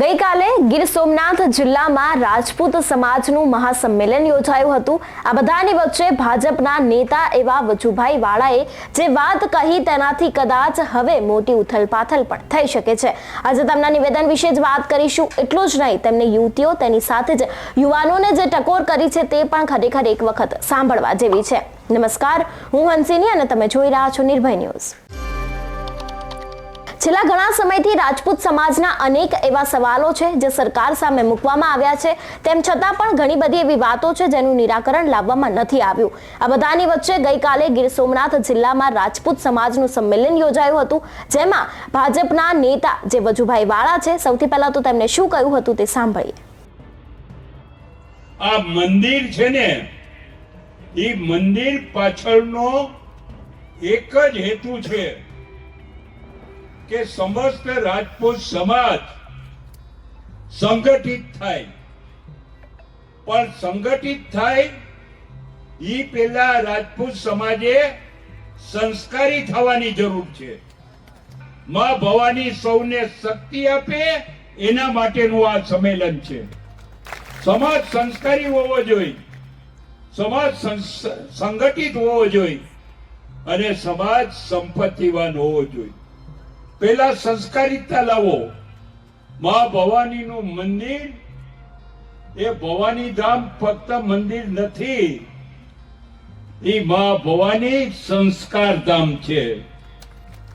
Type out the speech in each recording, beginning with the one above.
ગઈકાલે ગીર સોમનાથ જિલ્લામાં રાજપૂત સમાજનું મહાસંમેલન યોજાયું હતું। આ બધાની વચ્ચે ભાજપના નેતા એવા વજુભાઈ વાળાએ જે વાત કહી તેનાથી કદાચ હવે મોટી ઉથલપાથલ પણ થઈ શકે છે। આજે તેમના નિવેદન વિશે જ વાત કરીશું। એટલું જ નહીં, તેમની યુવતીઓ તેની સાથે જ યુવાનોને જે ટકોર કરી છે તે પણ ખરેખર એક વખત સાંભળવા જેવી છે। નમસ્કાર, હું હંસિની અને તમે જોઈ રહ્યા છો નિર્ભય ન્યૂઝ। છેલ્લા ઘણા સમયથી રાજપૂત સમાજના અનેક એવા સવાલો છે જે સરકાર સામે મૂકવામાં આવ્યા છે, તેમ છતાં પણ ઘણી બધી એવી વાતો છે જેનું નિરાકરણ લાવવામાં નથી આવ્યું। આ બધાની વચ્ચે ગઈકાલે ગીર સોમનાથ જિલ્લામાં રાજપૂત સમાજનું સંમેલન યોજાયું હતું, જેમાં ભાજપના નેતા જે વજુભાઈ વાળા છે, સૌથી પહેલા તો તેમણે શું કહ્યું હતું તે સાંભળીએ। આ મંદિર છે ને, એ મંદિર પાછળનો એક જ હેતુ છે કે સમસ્ત રાજપૂત સમાજ સંગઠિત થાય। પણ સંગઠિત થાય એ પહેલા રાજપૂત સમાજે સંસ્કારી થવાની જરૂર છે। માં ભવાની સૌને શક્તિ આપે એના માટેનું આ સંમેલન છે। સમાજ સંસ્કારી હોવો જોઈએ, સમાજ સંગઠિત હોવો જોઈએ અને સમાજ સંપત્તિવાન હોવો જોઈએ। પહેલા સંસ્કારિતા લાવો। માં ભવાનીનું મંદિર એ ભવાની ધામ ફક્ત મંદિર નથી, એ માં ભવાની સંસ્કાર ધામ છે।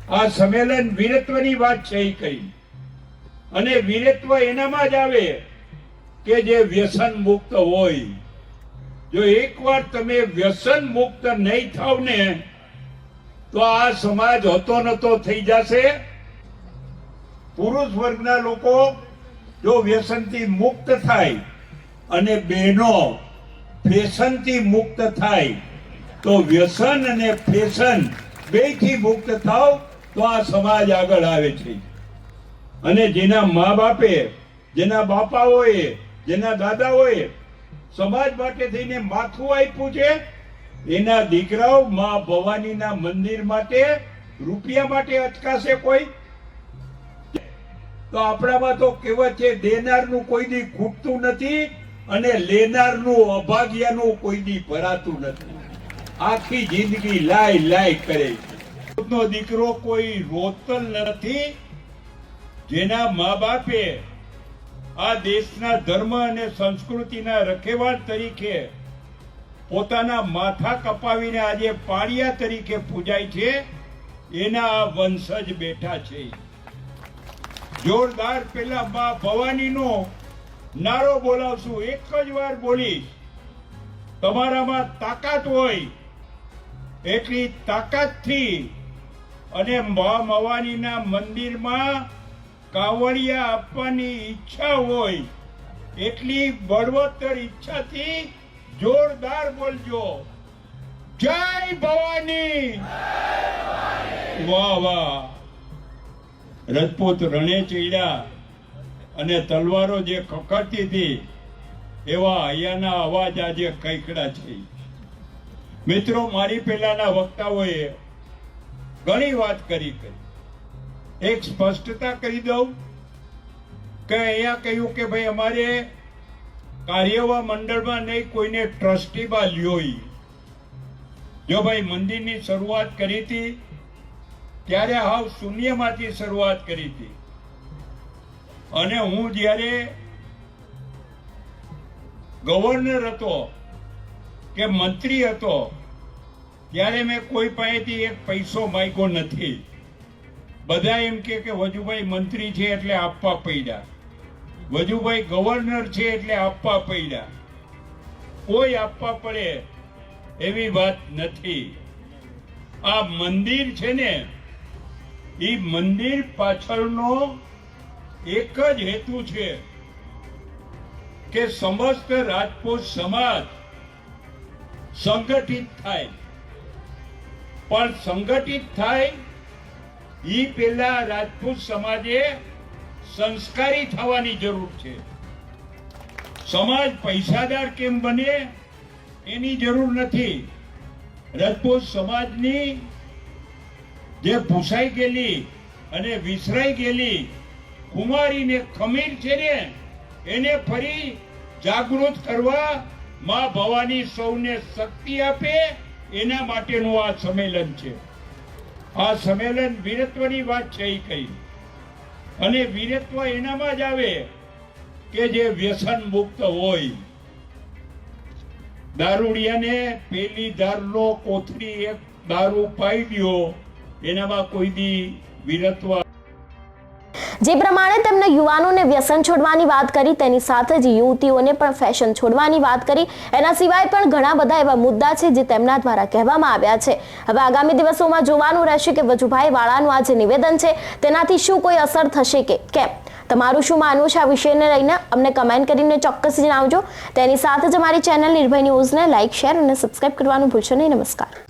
આ સંમેલન વીરત્વની વાત છે એ કઈ, અને વીરત્વ એનામાં જ આવે કે જે વ્યસન મુક્ત હોય। જો એકવાર તમે વ્યસન મુક્ત નહીં થાવ ને તો આ સમાજ હતો નતો થઈ જશે। પુરુષ વર્ગના લોકો જો વ્યસનથી મુક્ત થાય અને બહેનો ફેશનથી મુક્ત થાય તો વ્યસન અને ફેશન બેથી મુક્ત થાવ તો આ સમાજ આગળ આવે છે। અને જેના મા બાપે, જેના બાપાઓએ, જેના દાદાઓએ સમાજ માટે થઈને માથું આપ્યું છે, એના દીકરાઓ માં ભવાનીના મંદિર માટે રૂપિયા માટે અટકાશે કોઈ? તો આપણામાં તો કહેવત છે, દેનારનું કોઈ દી ખૂટતું નથી અને લેનારનું અભાગ્યનું કોઈ દી ભરાતું નથી। આખી જિંદગી લાય લાય કરે છે। નો દીકરો કોઈ રોતલ નથી જેના મા બાપે આ દેશના ધર્મ અને સંસ્કૃતિના રખેવાળ તરીકે પોતાના માથા કપાવીને આજે પાળિયા તરીકે પૂજાય છે, એના આ વંશજ બેઠા છે। જોરદાર પેલા મા ભવાનીનો નારો બોલાવશું, એક જ વાર બોલીશ। તમારામાં તાકાત હોય એટલી તાકાતથી અને મા ભવાનીના મંદિરમાં કાવડિયા આપવાની ઈચ્છા હોય એટલી બળવત્તર ઈચ્છાથી જોરદાર બોલજો, જય ભવાની। વાહ વાહ। રજપૂત રણે ચડ્યા અને તલવારો જે ખખડતી હતી એવા હૈયાના અવાજ આજે કૈકડા છે। મિત્રો, મારી પહેલાના વક્તાઓએ ઘણી વાત કરી, એક સ્પષ્ટતા કરી દઉં કે અહીંયા કહ્યું કે ભાઈ અમારે કાર્યવાહ મંડળમાં નહીં, કોઈને ટ્રસ્ટીમાં લ્યો। જો ભાઈ મંદિરની શરૂઆત કરી હતી ત્યારે હાવ શૂન્યમાંથી શરૂઆત કરી હતી, અને હું જ્યારે ગવર્નર હતો કે મંત્રી હતો ત્યારે મેં કોઈ પાસેથી એક પૈસો માંગ્યો નથી। બધા એમ કે વજુભાઈ મંત્રી છે એટલે આપવા પડ્યા, વજુભાઈ ગવર્નર છે એટલે આપવા પડ્યા। કોઈ આપવા પડે એવી વાત નથી। આ મંદિર છે ને, એ મંદિર પાછળનો એક જ હેતુ છે કે સમસ્ત રાજપૂત સમાજ સંગઠિત થાય। પણ સંગઠિત થાય એ પહેલા રાજપૂત સમાજે સંસ્કારી થવાની જરૂર છે। સમાજ પૈસાદાર કેમ બને એની જરૂર નથી। રાજપૂત સમાજની જે ભૂસાઈ ગયેલી અને વિસરાઈ ગયેલી ખુમારીને ખમીર છે ને એને ફરી જાગૃત કરવા માં ભવાની સૌને શક્તિ આપે એના માટેનું આ સંમેલન છે. આ સંમેલન વીરત્વની વાત છે એ કઈ, અને વીરત્વ એનામાં જ આવે કે જે વ્યસન મુક્ત હોય. દારૂડિયાને પેલી દારૂનો કોથળી એક દારૂ પાઈ દ્યો, એનામાં કોઈ દી વીરત્વ. જે પ્રમાણે તેમણે યુવાનોને વ્યસન છોડવાની વાત કરી, તેની સાથે જ યુવતીઓને પણ ફેશન છોડવાની વાત કરી. એના સિવાય પણ ઘણા બધા એવા મુદ્દા છે જે તેમના દ્વારા કહેવામાં આવ્યા છે. હવે આગામી દિવસોમાં જોવાનું રહેશે કે વજુભાઈ વાળાનું આ જે નિવેદન છે તેનાથી શું કોઈ અસર થશે કે કેમ. તમારું શું માનવું છે આ વિષયને લઈને અમને કમેન્ટ કરીને ચોક્કસ જણાવજો. તેની સાથે જ અમારી ચેનલ નિર્ભય ન્યૂઝને લાઇક, શેર અને સબસ્ક્રાઇબ કરવાનું ભૂલશો નહીં. નમસ્કાર.